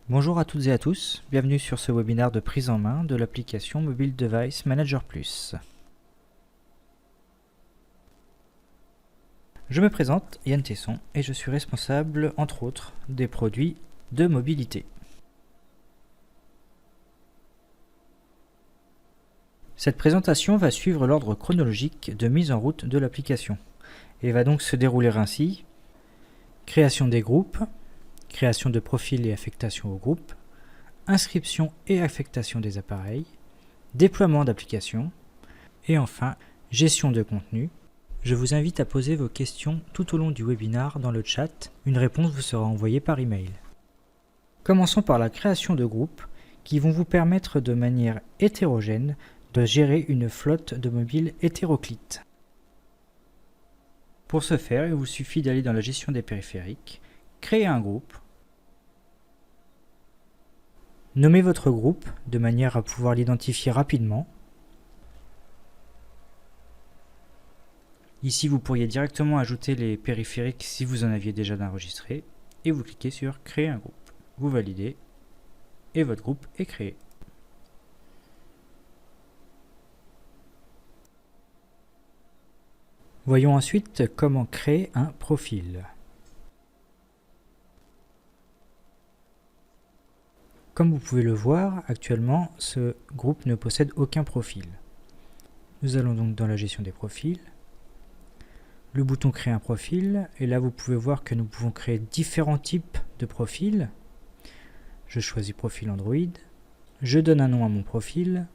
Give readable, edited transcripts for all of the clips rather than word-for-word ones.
Bonjour à toutes et à tous, bienvenue sur ce webinaire de prise en main de l'application Mobile Device Manager Plus. Je me présente, Yann Tesson, et je suis responsable, entre autres, des produits de mobilité. Cette présentation va suivre l'ordre chronologique de mise en route de l'application et va donc se dérouler ainsi: création des groupes, création de profils et affectation au groupe, inscription et affectation des appareils, déploiement d'applications, et enfin, gestion de contenu. Je vous invite à poser vos questions tout au long du webinaire dans le chat. Une réponse vous sera envoyée par email. Commençons par la création de groupes qui vont vous permettre de manière hétérogène de gérer une flotte de mobiles hétéroclites. Pour ce faire, il vous suffit d'aller dans la gestion des périphériques, créer un groupe, nommer votre groupe de manière à pouvoir l'identifier rapidement. Ici, vous pourriez directement ajouter les périphériques si vous en aviez déjà enregistré et vous cliquez sur créer un groupe. Vous validez et votre groupe est créé. Voyons ensuite comment créer un profil. Comme vous pouvez le voir, actuellement, ce groupe ne possède aucun profil. Nous allons donc dans la gestion des profils, le bouton créer un profil, et là vous pouvez voir que nous pouvons créer différents types de profils. Je choisis profil Android, je donne un nom à mon profil,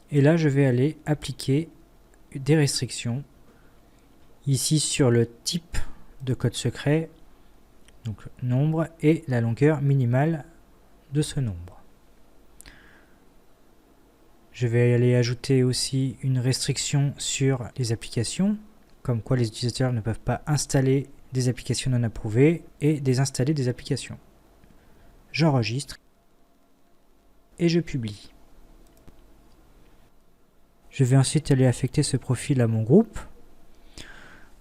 et là je vais aller appliquer des restrictions ici sur le type de code secret, donc nombre et la longueur minimale de ce nombre. Je vais aller ajouter aussi une restriction sur les applications, comme quoi les utilisateurs ne peuvent pas installer des applications non approuvées et désinstaller des applications. J'enregistre et je publie. Je vais ensuite aller affecter ce profil à mon groupe.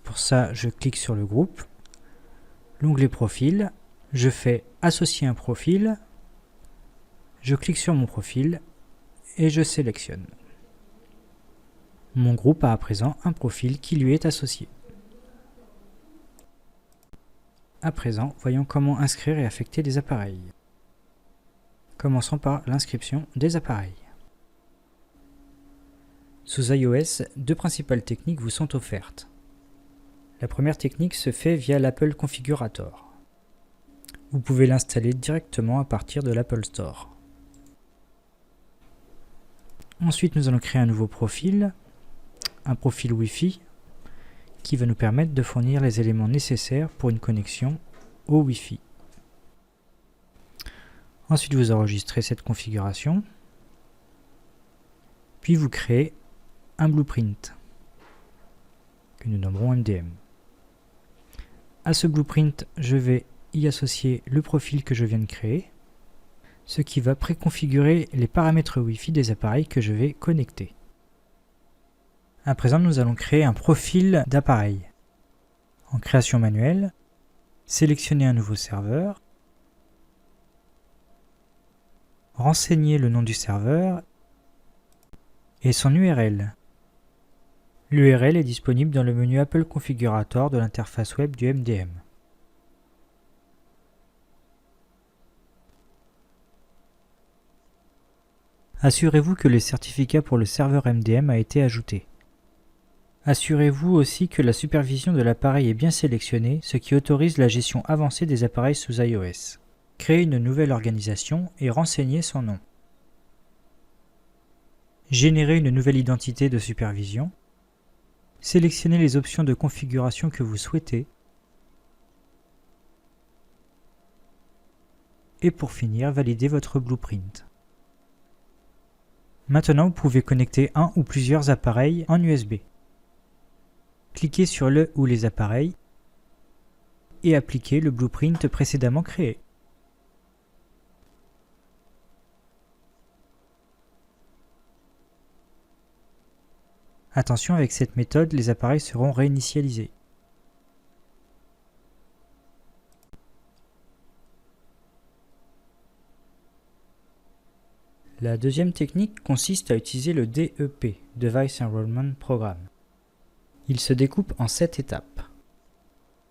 Pour ça, je clique sur le groupe, l'onglet profil, je fais associer un profil, je clique sur mon profil et je sélectionne. Mon groupe a à présent un profil qui lui est associé. À présent, voyons comment inscrire et affecter des appareils. Commençons par l'inscription des appareils. Sous iOS, deux principales techniques vous sont offertes. La première technique se fait via l'Apple Configurator. Vous pouvez l'installer directement à partir de l'Apple Store. Ensuite, nous allons créer un nouveau profil, un profil Wi-Fi, qui va nous permettre de fournir les éléments nécessaires pour une connexion au Wi-Fi. Ensuite, vous enregistrez cette configuration, puis vous créez un blueprint, que nous nommerons MDM. À ce blueprint, je vais y associer le profil que je viens de créer, ce qui va préconfigurer les paramètres Wi-Fi des appareils que je vais connecter. À présent, nous allons créer un profil d'appareil. En création manuelle, sélectionnez un nouveau serveur, renseignez le nom du serveur et son URL. L'URL est disponible dans le menu Apple Configurator de l'interface web du MDM. Assurez-vous que le certificat pour le serveur MDM a été ajouté. Assurez-vous aussi que la supervision de l'appareil est bien sélectionnée, ce qui autorise la gestion avancée des appareils sous iOS. Créez une nouvelle organisation et renseignez son nom. Générez une nouvelle identité de supervision. Sélectionnez les options de configuration que vous souhaitez. Et pour finir, validez votre blueprint. Maintenant, vous pouvez connecter un ou plusieurs appareils en USB. Cliquez sur le ou les appareils et appliquez le blueprint précédemment créé. Attention, avec cette méthode, les appareils seront réinitialisés. La deuxième technique consiste à utiliser le DEP, Device Enrollment Program. Il se découpe en 7 étapes.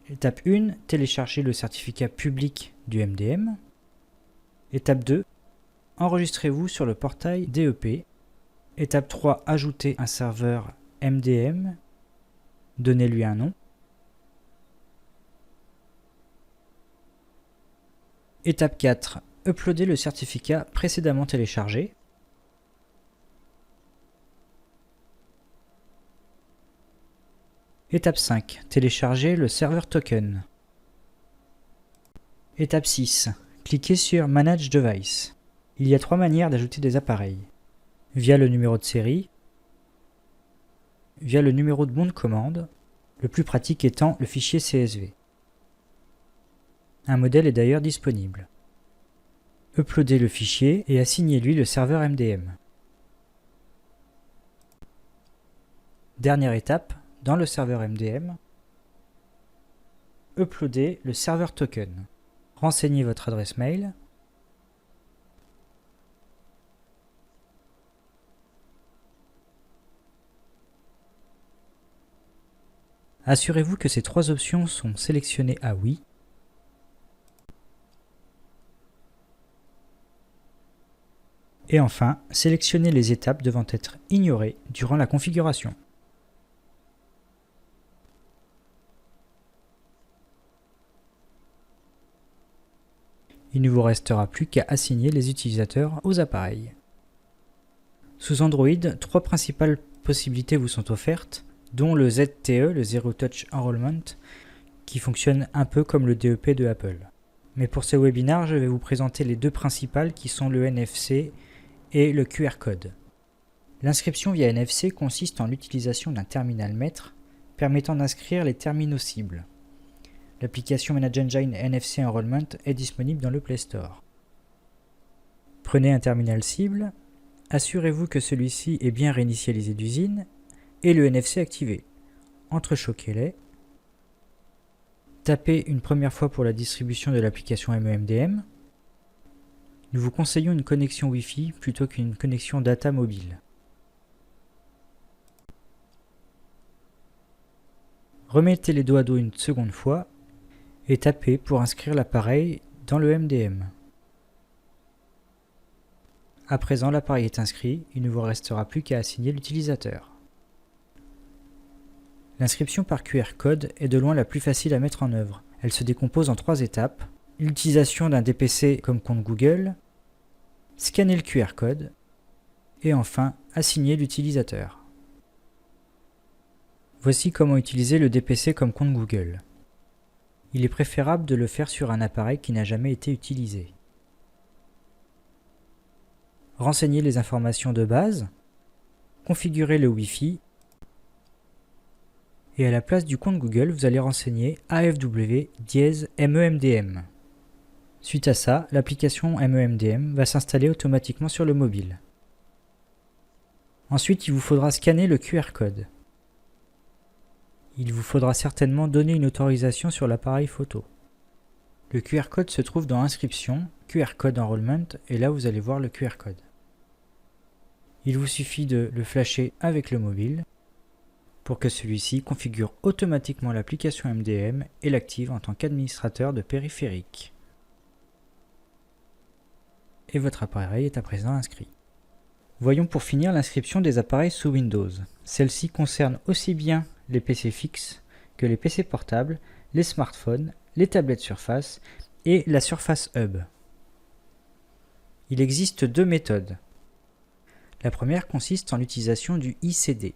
Étape 1, télécharger le certificat public du MDM. Étape 2, enregistrez-vous sur le portail DEP. Étape 3, ajoutez un serveur MDM. Donnez-lui un nom. Étape 4, uploadez le certificat précédemment téléchargé. Étape 5, téléchargez le serveur token. Étape 6, cliquez sur Manage Device. Il y a 3 manières d'ajouter des appareils. Via le numéro de série, via le numéro de bon de commande, le plus pratique étant le fichier CSV. Un modèle est d'ailleurs disponible. Uploadez le fichier et assignez-lui le serveur MDM. Dernière étape, dans le serveur MDM, uploadez le serveur token. Renseignez votre adresse mail. Assurez-vous que ces 3 options sont sélectionnées à oui. Et enfin, sélectionnez les étapes devant être ignorées durant la configuration. Il ne vous restera plus qu'à assigner les utilisateurs aux appareils. Sous Android, 3 principales possibilités vous sont offertes, dont le ZTE, le Zero Touch Enrollment, qui fonctionne un peu comme le DEP de Apple. Mais pour ce webinaire, je vais vous présenter les 2 principales qui sont le NFC et le QR code. L'inscription via NFC consiste en l'utilisation d'un terminal maître permettant d'inscrire les terminaux cibles. L'application Manage Engine NFC Enrollment est disponible dans le Play Store. Prenez un terminal cible, assurez-vous que celui-ci est bien réinitialisé d'usine et le NFC activé. Entrechoquez-les. Tapez une première fois pour la distribution de l'application MEMDM. Nous vous conseillons une connexion Wi-Fi plutôt qu'une connexion data mobile. Remettez les doigts d'eau une seconde fois et tapez pour inscrire l'appareil dans le MDM. À présent, l'appareil est inscrit, il ne vous restera plus qu'à assigner l'utilisateur. L'inscription par QR code est de loin la plus facile à mettre en œuvre. Elle se décompose en 3 étapes. L'utilisation d'un DPC comme compte Google, scanner le QR code, et enfin, assigner l'utilisateur. Voici comment utiliser le DPC comme compte Google. Il est préférable de le faire sur un appareil qui n'a jamais été utilisé. Renseignez les informations de base, configurez le Wi-Fi, et à la place du compte Google, vous allez renseigner AFW-MEMDM. Suite à ça, l'application MEMDM va s'installer automatiquement sur le mobile. Ensuite, il vous faudra scanner le QR code. Il vous faudra certainement donner une autorisation sur l'appareil photo. Le QR code se trouve dans Inscription, QR Code Enrollment, et là vous allez voir le QR code. Il vous suffit de le flasher avec le mobile pour que celui-ci configure automatiquement l'application MDM et l'active en tant qu'administrateur de périphérique. Et votre appareil est à présent inscrit. Voyons pour finir l'inscription des appareils sous Windows. Celle-ci concerne aussi bien les PC fixes que les PC portables, les smartphones, les tablettes Surface et la Surface Hub. Il existe 2 méthodes. La première consiste en l'utilisation du ICD.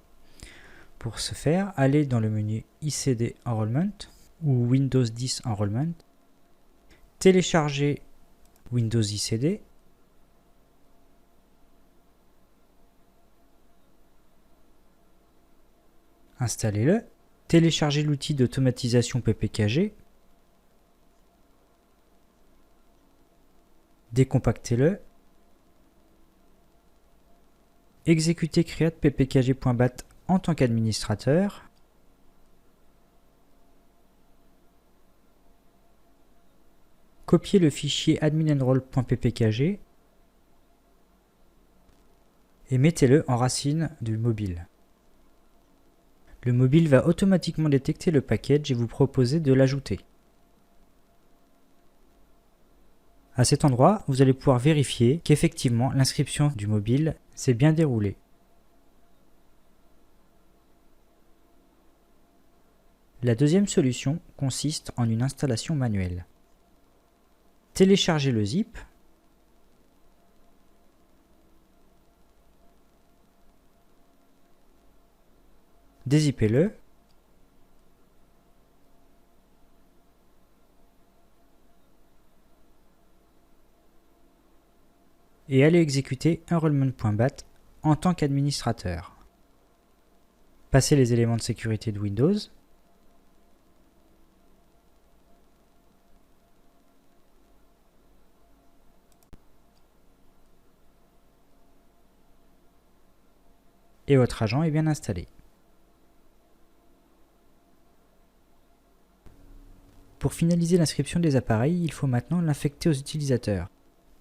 Pour ce faire, allez dans le menu ICD Enrollment ou Windows 10 Enrollment, téléchargez Windows ICD, installez-le, téléchargez l'outil d'automatisation PPKG, décompactez-le, exécutez create ppkg.bat en tant qu'administrateur. Copiez le fichier adminenroll.ppkg et mettez-le en racine du mobile. Le mobile va automatiquement détecter le package et vous proposer de l'ajouter. À cet endroit, vous allez pouvoir vérifier qu'effectivement l'inscription du mobile s'est bien déroulée. La deuxième solution consiste en une installation manuelle. Téléchargez le zip. Dézippez-le. Et allez exécuter enrollment.bat en tant qu'administrateur. Passez les éléments de sécurité de Windows. Et votre agent est bien installé. Pour finaliser l'inscription des appareils, il faut maintenant l'infecter aux utilisateurs.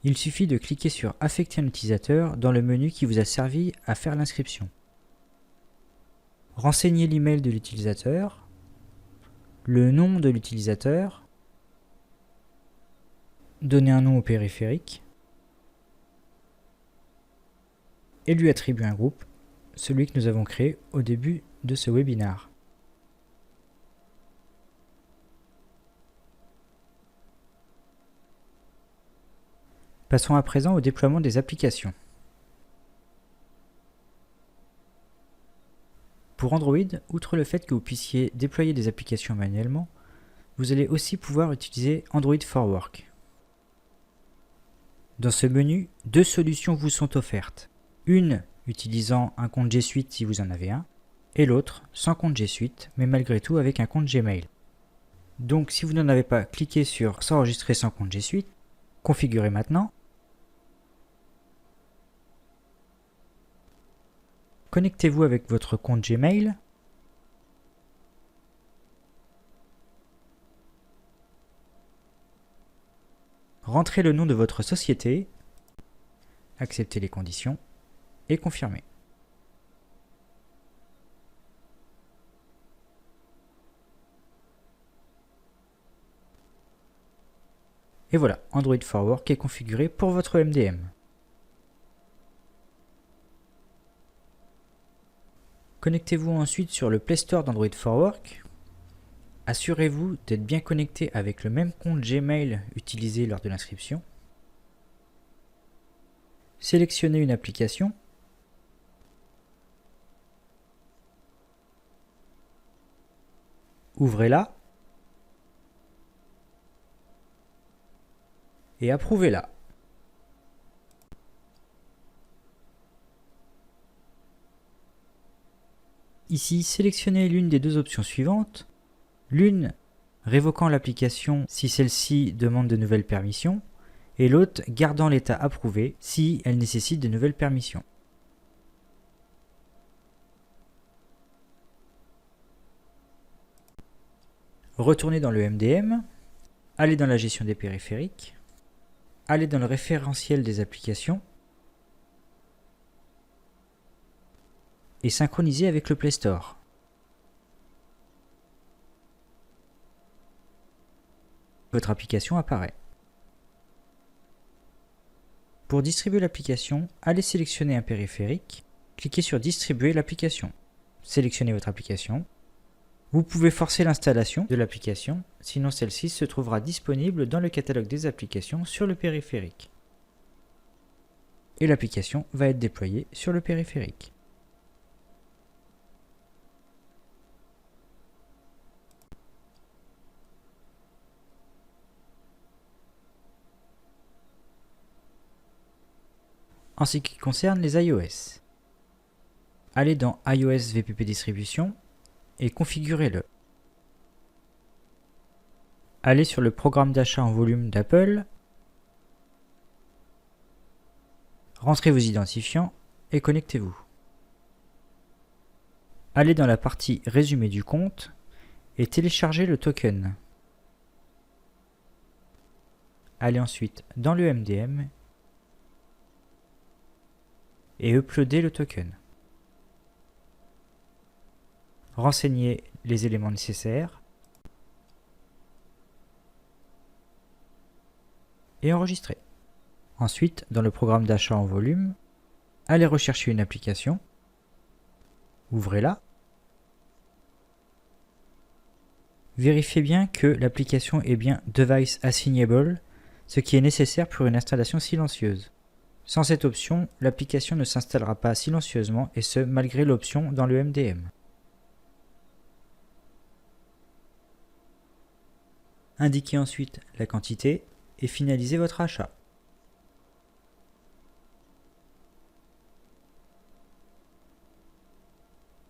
Il suffit de cliquer sur « Affecter un utilisateur » dans le menu qui vous a servi à faire l'inscription. Renseignez l'email de l'utilisateur, le nom de l'utilisateur, donnez un nom au périphérique et lui attribuer un groupe, celui que nous avons créé au début de ce webinaire. Passons à présent au déploiement des applications. Pour Android, outre le fait que vous puissiez déployer des applications manuellement, vous allez aussi pouvoir utiliser Android for Work. Dans ce menu, deux solutions vous sont offertes. Une utilisant un compte G Suite si vous en avez un, et l'autre sans compte G Suite, mais malgré tout avec un compte Gmail. Donc si vous n'en avez pas, cliquez sur S'enregistrer sans compte G Suite, configurez maintenant. Connectez-vous avec votre compte Gmail. Rentrez le nom de votre société, acceptez les conditions et confirmez. Et voilà, Android for Work est configuré pour votre MDM. Connectez-vous ensuite sur le Play Store d'Android for Work. Assurez-vous d'être bien connecté avec le même compte Gmail utilisé lors de l'inscription. Sélectionnez une application. Ouvrez-la. Et approuvez-la. Ici, sélectionnez l'une des deux options suivantes. L'une révoquant l'application si celle-ci demande de nouvelles permissions, et l'autre gardant l'état approuvé si elle nécessite de nouvelles permissions. Retournez dans le MDM, allez dans la gestion des périphériques, allez dans le référentiel des applications et synchronisez avec le Play Store. Votre application apparaît. Pour distribuer l'application, allez sélectionner un périphérique, cliquez sur Distribuer l'application. Sélectionnez votre application. Vous pouvez forcer l'installation de l'application, sinon celle-ci se trouvera disponible dans le catalogue des applications sur le périphérique. Et l'application va être déployée sur le périphérique. En ce qui concerne les iOS, allez dans iOS VPP Distribution et configurez-le. Allez sur le programme d'achat en volume d'Apple, rentrez vos identifiants et connectez-vous. allez dans la partie résumé du compte et téléchargez le token. Allez ensuite dans le MDM et uploadez le token. Renseignez les éléments nécessaires et enregistrez. Ensuite, dans le programme d'achat en volume, allez rechercher une application, ouvrez-la. Vérifiez bien que l'application est bien Device Assignable, ce qui est nécessaire pour une installation silencieuse. Sans cette option, l'application ne s'installera pas silencieusement et ce malgré l'option dans le MDM. Indiquez ensuite la quantité et finalisez votre achat.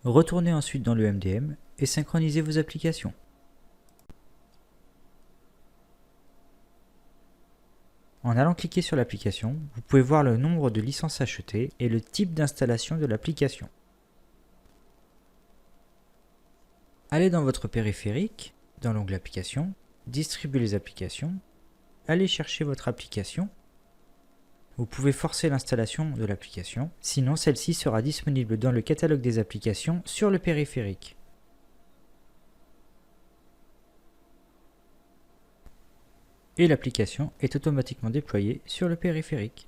Retournez ensuite dans le MDM et synchronisez vos applications. En allant cliquer sur l'application, vous pouvez voir le nombre de licences achetées et le type d'installation de l'application. Allez dans votre périphérique, dans l'onglet Applications, distribuez les applications, allez chercher votre application. Vous pouvez forcer l'installation de l'application, sinon celle-ci sera disponible dans le catalogue des applications sur le périphérique. Et l'application est automatiquement déployée sur le périphérique.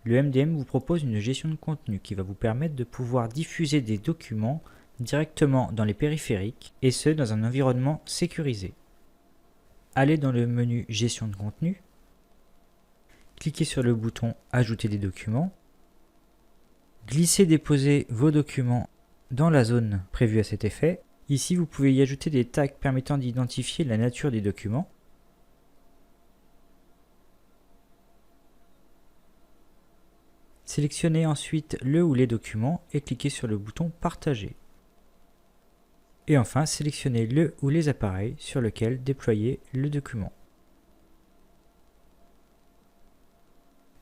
Le MDM vous propose une gestion de contenu qui va vous permettre de pouvoir diffuser des documents directement dans les périphériques et ce dans un environnement sécurisé. Allez dans le menu Gestion de contenu, cliquez sur le bouton Ajouter des documents, glissez-déposez vos documents dans la zone prévue à cet effet. Ici, vous pouvez y ajouter des tags permettant d'identifier la nature des documents. Sélectionnez ensuite le ou les documents et cliquez sur le bouton Partager. Et enfin, sélectionnez le ou les appareils sur lesquels déployer le document.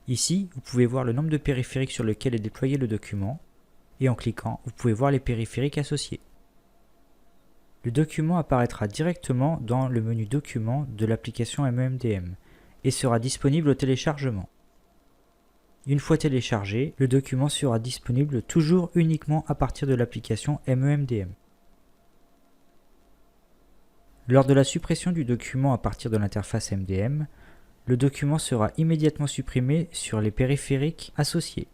Ici, vous pouvez voir le nombre de périphériques sur lesquels est déployé le document, et en cliquant, vous pouvez voir les périphériques associés. Le document apparaîtra directement dans le menu Documents de l'application MEMDM et sera disponible au téléchargement. Une fois téléchargé, le document sera disponible toujours uniquement à partir de l'application MEMDM. Lors de la suppression du document à partir de l'interface MDM, le document sera immédiatement supprimé sur les périphériques associés.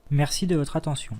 Merci de votre attention.